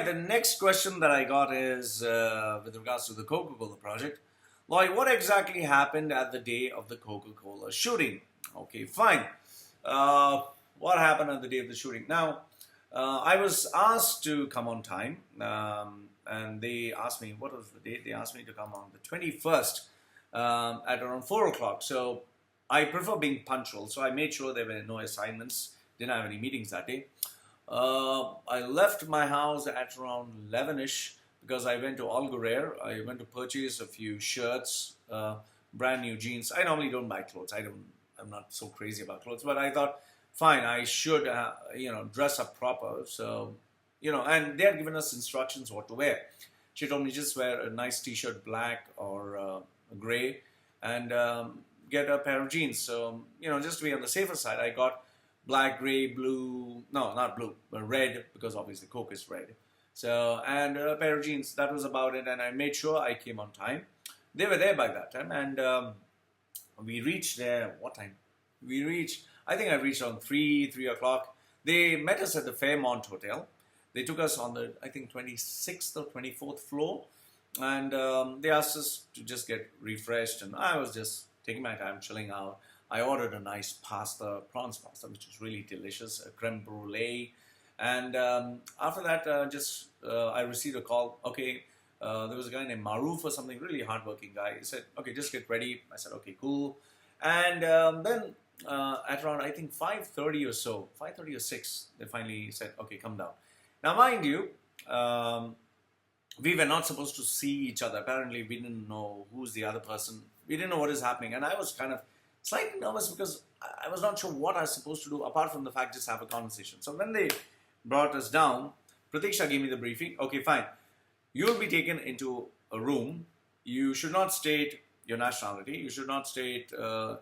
Right, the next question that I got is with regards to the Coca-Cola project. Loy, what exactly happened at the day of the Coca-Cola shooting? Okay, fine. Uh, what happened on the day of the shooting? Now, I was asked to come on time, and they asked me, what was the date? They asked me to come on the 21st at around 4 o'clock. So I prefer being punctual, so I made sure there were no assignments, didn't have any meetings that day. I left my house at around 11ish because I went to Al Ghurair. I went to purchase a few shirts, brand new jeans. I normally don't buy clothes. I'm not so crazy about clothes, but I thought, fine, I should, dress up proper. So, and they had given us instructions what to wear. She told me just wear a nice t-shirt, black or gray, and get a pair of jeans. So, just to be on the safer side, I got black, gray, blue, no, not blue, but red, because obviously Coke is red. So, and a pair of jeans, that was about it, and I made sure I came on time. They were there by that time, and we reached there, what time? I think I reached around 3 o'clock. They met us at the Fairmont Hotel. They took us on the, I think, 26th or 24th floor, and they asked us to just get refreshed, and I was just taking my time, chilling out. I ordered a nice pasta, prawns pasta, which was really delicious, a creme brulee. And after that, I received a call. Okay, there was a guy named Maruf or something, really hardworking guy. He said, okay, just get ready. I said, okay, cool. And then at around, I think 5:30 or so, 5:30 or 6, they finally said, okay, come down. Now, mind you, we were not supposed to see each other. Apparently, we didn't know who's the other person. We didn't know what is happening. And I was kind of slightly nervous because I was not sure what I was supposed to do apart from the fact just have a conversation. So when they brought us down, Pratiksha gave me the briefing. Okay, fine. You'll be taken into a room. You should not state your nationality. You should not state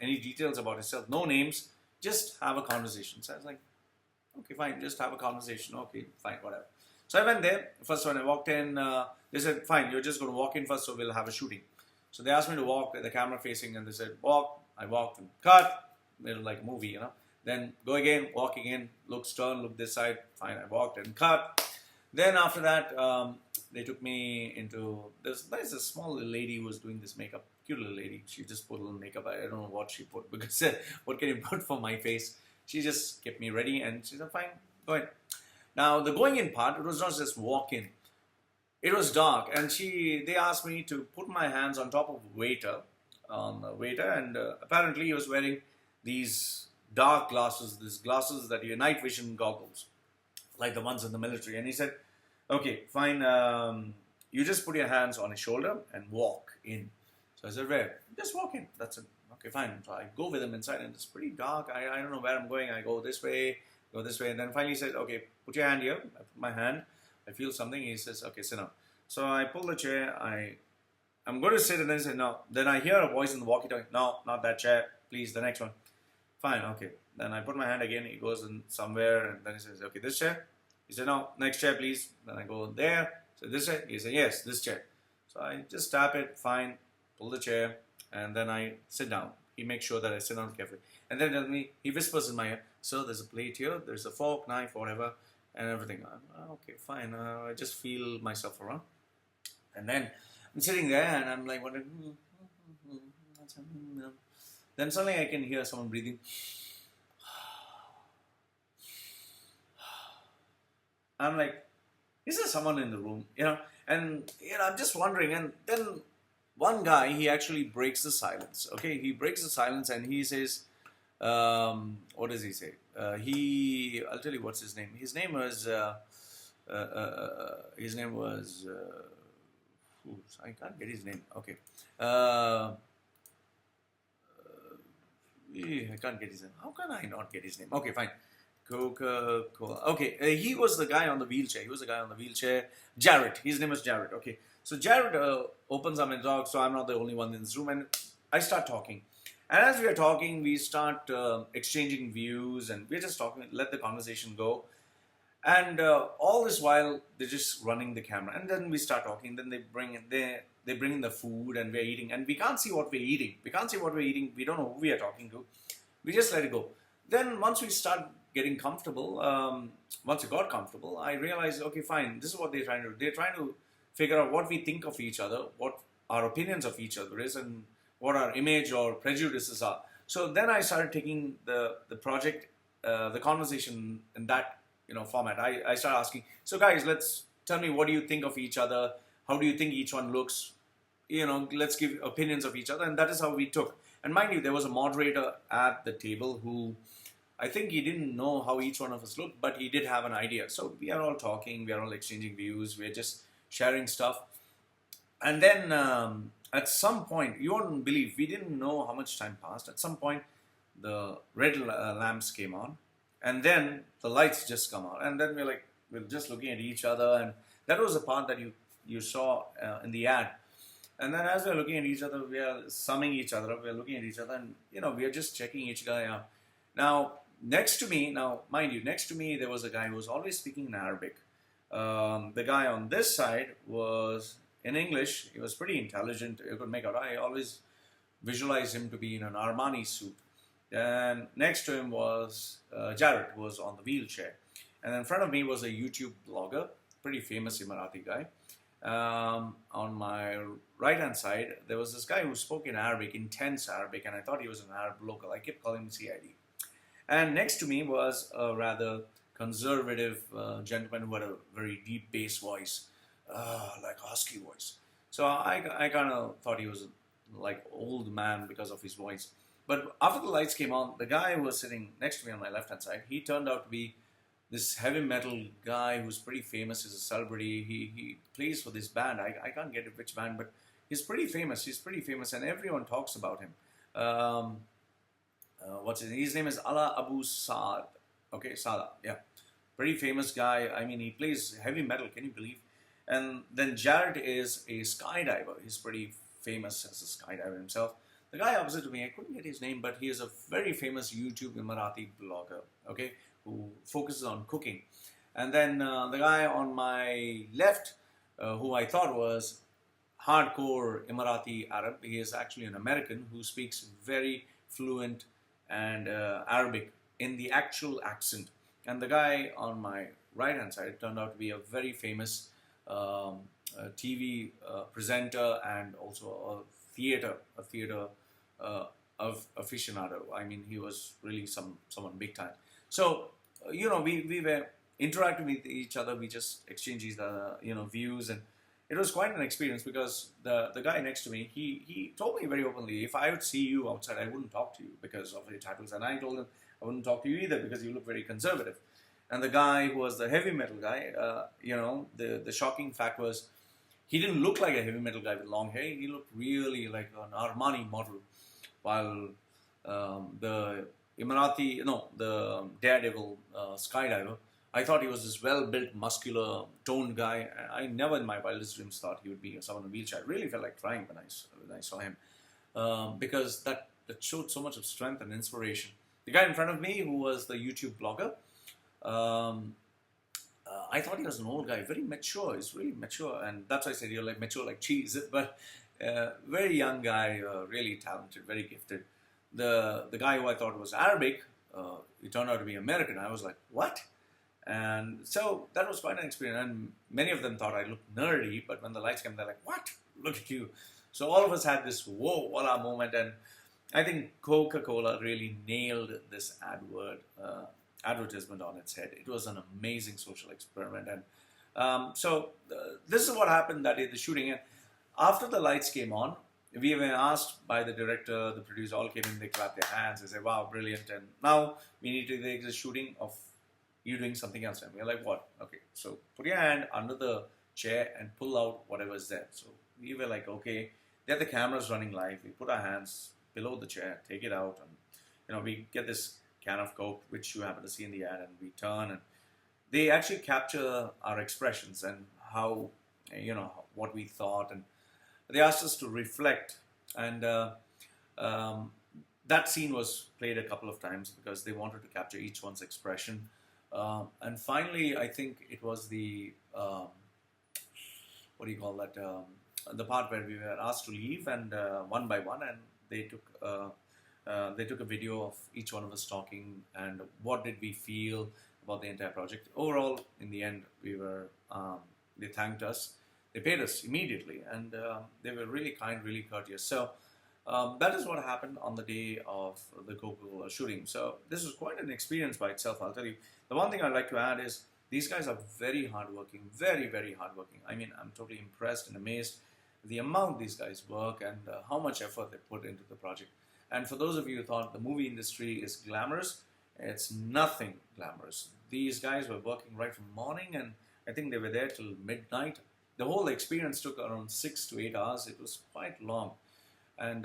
any details about yourself. No names. Just have a conversation. So I was like, okay, fine. Just have a conversation. Okay, fine, whatever. So I went there. First when I walked in, they said, fine, you're just going to walk in first, so we'll have a shooting. So they asked me to walk, the camera facing, and they said, walk. I walked and cut, made it like a movie, Then go again, walk again, look stern, look this side, fine, I walked and cut. Then after that, they took me into, there's a small little lady who was doing this makeup, cute little lady. She just put a little makeup, I don't know what she put, because what can you put for my face? She just kept me ready and she said, fine, go in. Now the going in part, it was not just walk in. It was dark and they asked me to put my hands on top of the waiter, and apparently he was wearing these dark glasses, these glasses that are night vision goggles, like the ones in the military. And he said, okay, fine, you just put your hands on his shoulder and walk in. So I said, where? Just walk in, that's it. Okay, fine. So I go with him inside and it's pretty dark. I don't know where I'm going. I go this way, and then finally he said, okay, put your hand here. I put my hand, I feel something. He says, okay, sit down. So I pull the chair, I'm going to sit, and then he said, no. Then I hear a voice in the walkie-talkie, no, not that chair, please, the next one. Fine, okay. Then I put my hand again, he goes in somewhere, and then he says, okay, this chair? He said, no, next chair, please. Then I go there, so this chair? He said, yes, this chair. So I just tap it, fine, pull the chair, and then I sit down. He makes sure that I sit down carefully. And then he whispers in my ear, so there's a plate here, there's a fork, knife, whatever, and everything. Okay, fine, I just feel myself around. And then I'm sitting there and I'm like wondering, then suddenly I can hear someone breathing. I'm like, is there someone in the room? And I'm just wondering. And then one guy, he actually breaks the silence. Okay, he breaks the silence and he says, what does he say? I'll tell you what's his name. His name was, I can't get his name. Okay. I can't get his name. How can I not get his name? Okay, fine. Coca-Cola. Okay, he was the guy on the wheelchair. Jared. His name was Jared. Okay. So Jared opens up and talks, so I'm not the only one in this room. And I start talking. And as we are talking, we start exchanging views and we're just talking, let the conversation go. And all this while, they're just running the camera. And then we start talking. Then they bring in the food and we're eating. And we can't see what we're eating. We don't know who we are talking to. We just let it go. Then once we start getting comfortable, once I got comfortable, I realized, okay, fine, this is what they're trying to do. They're trying to figure out what we think of each other, what our opinions of each other is, and what our image or prejudices are. So then I started taking the project, the conversation in that format. I started asking, so guys, let's tell me, what do you think of each other? How do you think each one looks? Let's give opinions of each other, and that is how we took. And mind you, there was a moderator at the table who, I think he didn't know how each one of us looked, but he did have an idea. So we are all talking, we are all exchanging views, we're just sharing stuff. And then at some point, you won't believe, we didn't know how much time passed. At some point, the red lamps came on, and then the lights just come on. And then we're just looking at each other, and that was the part that you saw in the ad. And then as we're looking at each other, we are summing each other up, we're looking at each other, and we are just checking each guy out. Now, mind you, next to me, there was a guy who was always speaking in Arabic. The guy on this side was in English. He was pretty intelligent. You could make out. I always visualized him to be in an Armani suit. And next to him was Jared, who was on the wheelchair. And in front of me was a YouTube blogger, pretty famous Emirati guy. On my right-hand side, there was this guy who spoke in Arabic, intense Arabic, and I thought he was an Arab local. I kept calling him CID. And next to me was a rather conservative gentleman who had a very deep bass voice, like a husky voice. So I kind of thought he was like old man because of his voice. But after the lights came on, the guy who was sitting next to me on my left-hand side, he turned out to be this heavy metal guy who's pretty famous. He's a celebrity. He plays for this band. I can't get it which band, but he's pretty famous. And everyone talks about him. What's his name is Ala Abu Saad. Okay, Sada, yeah. Pretty famous guy. I mean, he plays heavy metal, can you believe? And then Jared is a skydiver. He's pretty famous as a skydiver himself. The guy opposite to me, I couldn't get his name, but he is a very famous YouTube Emirati blogger, okay, who focuses on cooking. And then the guy on my left, who I thought was hardcore Emirati Arab, he is actually an American who speaks very fluent and Arabic in the actual accent. And the guy on my right-hand side turned out to be a very famous TV presenter and also a theater of aficionado. I mean, he was really someone big time. So, we were interacting with each other. We just exchanged these, views, and it was quite an experience because the guy next to me, he told me very openly, if I would see you outside, I wouldn't talk to you because of your titles. And I told him I wouldn't talk to you either because you look very conservative. And the guy who was the heavy metal guy, the shocking fact was he didn't look like a heavy metal guy with long hair. He looked really like an Armani model, while the Daredevil skydiver, I thought he was this well-built, muscular, toned guy. I never in my wildest dreams thought he would be someone in a wheelchair. I really felt like crying when I saw him because that showed so much of strength and inspiration. The guy in front of me, who was the YouTube blogger, I thought he was an old guy, very mature. He's really mature, and that's why I said you're like mature like cheese. But very young guy, really talented, very gifted. The guy who I thought was Arabic, he turned out to be American. I was like, what? And so that was quite an experience. And many of them thought I looked nerdy, but when the lights came, they're like, what? Look at you. So all of us had this whoa, voila moment. And I think Coca-Cola really nailed this advertisement on its head. It was an amazing social experiment. And so this is what happened that day, the shooting. And after the lights came on, we were asked by the director, the producer, all came in, they clapped their hands, they said, wow, brilliant. And now we need to take the shooting of you doing something else. And we're like, what? Okay, so put your hand under the chair and pull out whatever's there. So we were like, okay, there the camera's running live. We put our hands below the chair, take it out, and we get this can of Coke, which you happen to see in the ad, and we turn, and they actually capture our expressions and how, what we thought, and they asked us to reflect, and that scene was played a couple of times because they wanted to capture each one's expression. And finally, I think it was the, what do you call that, the part where we were asked to leave, and one by one, and they took They took a video of each one of us talking and what did we feel about the entire project. Overall, in the end, they thanked us. They paid us immediately, and they were really kind, really courteous. So that is what happened on the day of the Coca-Cola shooting. So this was quite an experience by itself, I'll tell you. The one thing I'd like to add is these guys are very hardworking, very, very hardworking. I mean, I'm totally impressed and amazed the amount these guys work and how much effort they put into the project. And for those of you who thought the movie industry is glamorous, it's nothing glamorous. These guys were working right from morning, and I think they were there till midnight. The whole experience took around 6 to 8 hours. It was quite long. And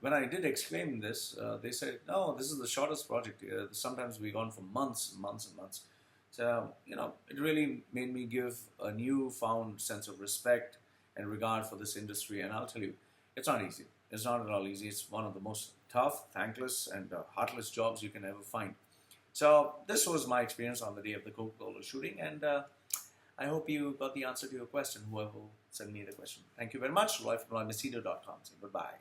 when I did explain this, they said, no, this is the shortest project. Sometimes we've gone for months and months and months. So, it really made me give a newfound sense of respect and regard for this industry. And I'll tell you, it's not easy. It's not at all easy. It's one of the most tough, thankless, and heartless jobs you can ever find. So this was my experience on the day of the Coca-Cola shooting, and I hope you got the answer to your question, whoever sent me the question. Thank you very much. Loy from LoyMachedo.com. Say goodbye.